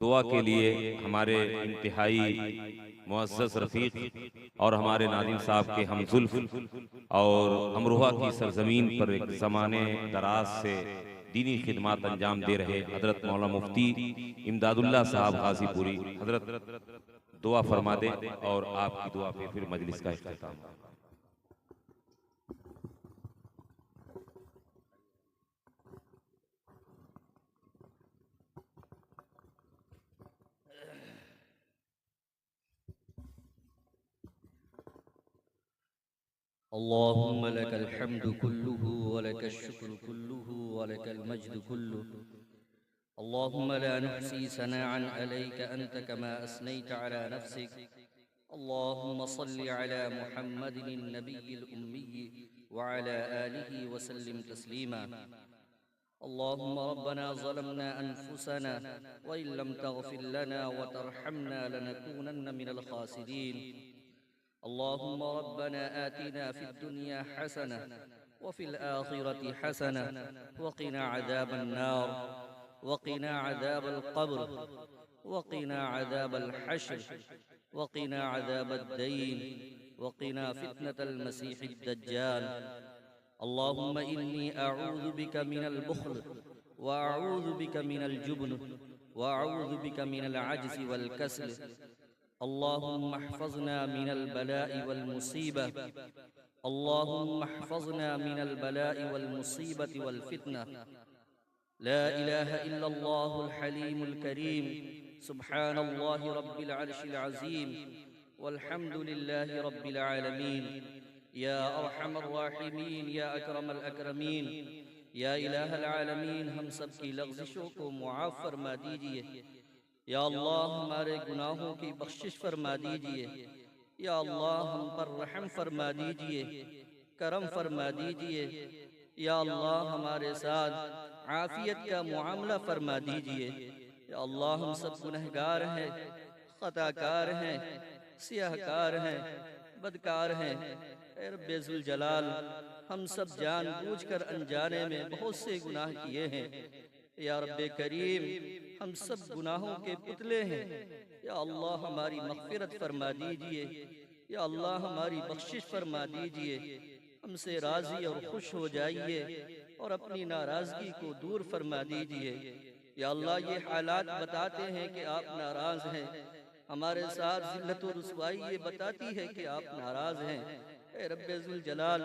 دعا کے لیے ہمارے انتہائی معزز رفیق اور ہمارے ناظم صاحب کے ہم زلف اور امروہہ کی سرزمین پر ایک زمانے دراز سے دینی خدمات انجام دے رہے حضرت مولانا مفتی امداد اللہ صاحب غازی پوری، حضرت دعا فرما دیں اور آپ کی دعا پہ پھر مجلس کا اختتام۔ اللهم لك الحمد كله ولك الشكر كله ولك المجد كله. اللهم لا نحصي ثناء عليك أنت كما أثنيت على نفسك. اللهم صل على محمد النبي الأمي وعلى آله وسلم تسليما. اللهم ربنا ظلمنا أنفسنا وإن لم تغفر لنا وترحمنا لنكونن من الخاسرين. اللهم ربنا آتنا في الدنيا حسنة وفي الآخرة حسنة وقنا عذاب النار وقنا عذاب القبر وقنا عذاب الحشر وقنا عذاب الدين وقنا فتنة المسيح الدجال. اللهم إني أعوذ بك من البخل وأعوذ بك من الجبن وأعوذ بك من العجز والكسل. اللهم احفظنا من البلاء والمصيبة. اللهم احفظنا من البلاء والمصيبة والفتنة. لا إله إلا الله الحليم الكريم. سبحان الله رب العرش العظيم والحمد لله رب العالمين. يا أرحم الراحمين يا أكرم الأكرمين یا الہ العالمین، ہم سب کی لغزشوں کو معاف فرما دیجئے. یا اللہ ہمارے گناہوں کی بخشش فرما دیجئے. یا اللہ ہم پر رحم فرما دیجئے، کرم فرما دیجئے. یا اللہ ہمارے ساتھ عافیت کا معاملہ فرما دیجئے. یا اللہ ہم سب گنہگار ہیں، خطا کار ہیں، سیاہ کار ہیں، بدکار ہیں. اے رب ذوالجلال، ہم سب جان بوجھ کر انجانے میں بہت سے گناہ کیے ہیں. یا رب کریم، ہم سب گناہوں کے پتلے ہیں. یا اللہ ہماری مغفرت فرما دیجئے. یا اللہ ہماری بخشش فرما دیجئے. ہم سے راضی اور خوش ہو جائیے اور اپنی ناراضگی کو دور فرما دیجئے. یا اللہ یہ حالات بتاتے ہیں کہ آپ ناراض ہیں. ہمارے ساتھ ذلت و رسوائی یہ بتاتی ہے کہ آپ ناراض ہیں. اے رب ذوالجلال،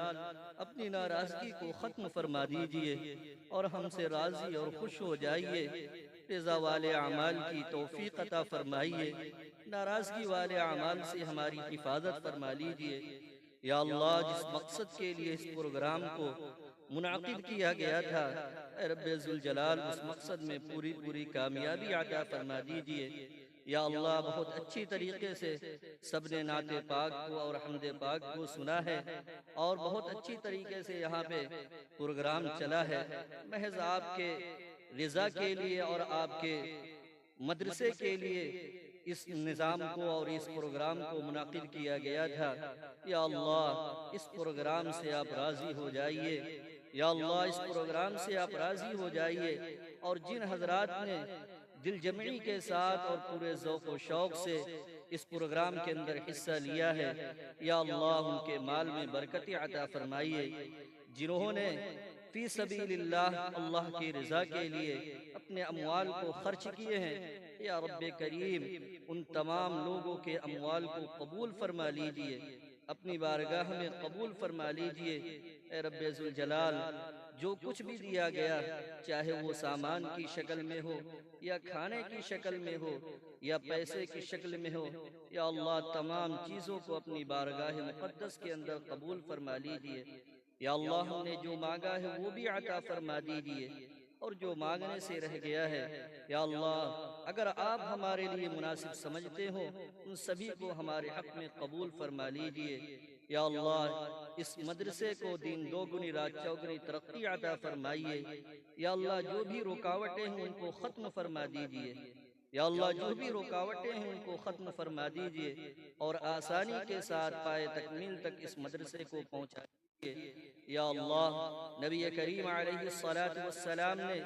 اپنی ناراضگی کو ختم فرما دیجئے اور ہم سے راضی اور خوش ہو جائیے. رضا والے اعمال کی توفیق عطا فرمائیے. ناراضگی والے اعمال سے ہماری حفاظت فرما لیجئے. یا اللہ جس مقصد کے لیے اس پروگرام کو منعقد کیا گیا تھا، اے رب ذوالجلال اس مقصد میں پوری کامیابی عطا فرما دیجئے. یا اللہ بہت اچھی طریقے سے سب نے نعت پاک کو اور حمد پاک کو سنا ہے اور بہت اچھی طریقے سے یہاں پہ پروگرام چلا ہے. محض آپ کے رضا کے لیے اور آپ کے مدرسے کے لیے اس نظام کو اور اس پروگرام کو منعقد کیا گیا تھا. یا اللہ اس پروگرام سے آپ راضی ہو جائیے. یا اللہ اس پروگرام سے آپ راضی ہو جائیے اور جن حضرات نے دل جمعی کے ساتھ اور پورے ذوق و شوق سے اس پروگرام کے اندر حصہ لیا ہے، یا اللہ ان کے مال میں برکت عطا فرمائیے. جنہوں نے فی سبیل اللہ، اللہ کی رضا کے لیے اپنے اموال کو خرچ کیے ہیں، یا رب کریم ان تمام لوگوں کے اموال کو قبول فرما لیجئے، اپنی بارگاہ میں قبول فرما لیجئے. اے رب ذوالجلال، جو کچھ بھی دیا گیا، چاہے وہ سامان کی شکل میں ہو یا کھانے کی شکل میں ہو یا پیسے کی شکل میں ہو، یا اللہ تمام چیزوں کو اپنی بارگاہ مقدس کے اندر قبول فرما لیجئے. یا اللہ ہم نے جو مانگا ہے وہ بھی عطا فرما دیجئے اور جو مانگنے سے رہ گیا ہے، یا اللہ اگر آپ ہمارے لیے مناسب سمجھتے ہو ان سبھی کو ہمارے حق میں قبول فرما لیجئے. یا اللہ اس مدرسے کو دین دوگنی رات چوگنی ترقی عطا فرمائیے. یا اللہ جو بھی رکاوٹیں ہیں ان کو ختم فرما دیجئے. یا اللہ جو بھی رکاوٹیں ہیں ان کو ختم فرما دیجئے اور آسانی کے ساتھ پائے تکمیل تک اس مدرسے کو پہنچا دیجئے. یا اللہ نبی کریم علیہ الصلوۃ والسلام نے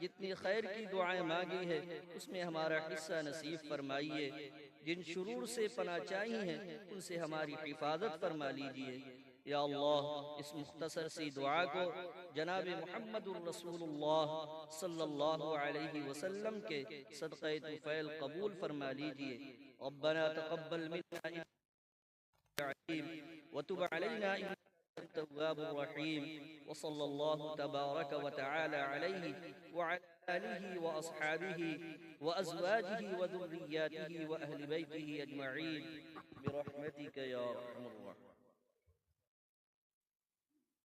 جتنی خیر کی دعائیں مانگی ہے اس میں ہمارا حصہ نصیب فرمائیے، جن شرور سے پناہ چاہی ہیں ان سے ہماری حفاظت فرما لیجئے۔ یا اللہ، اس مختصر سی دعا کو جناب محمد الرسول اللہ صلی اللہ علیہ وسلم کے صدقہ طفیل قبول فرما لیجئے۔ ربنا تقبل منا انك علیم وتب علينا انك التواب الرحيم، وصلى الله تبارك وتعالى عليه وعلى آله وأصحابه وأزواجه وذرياته وأهل بيته أجمعين برحمتك يا أرحم الراحمين۔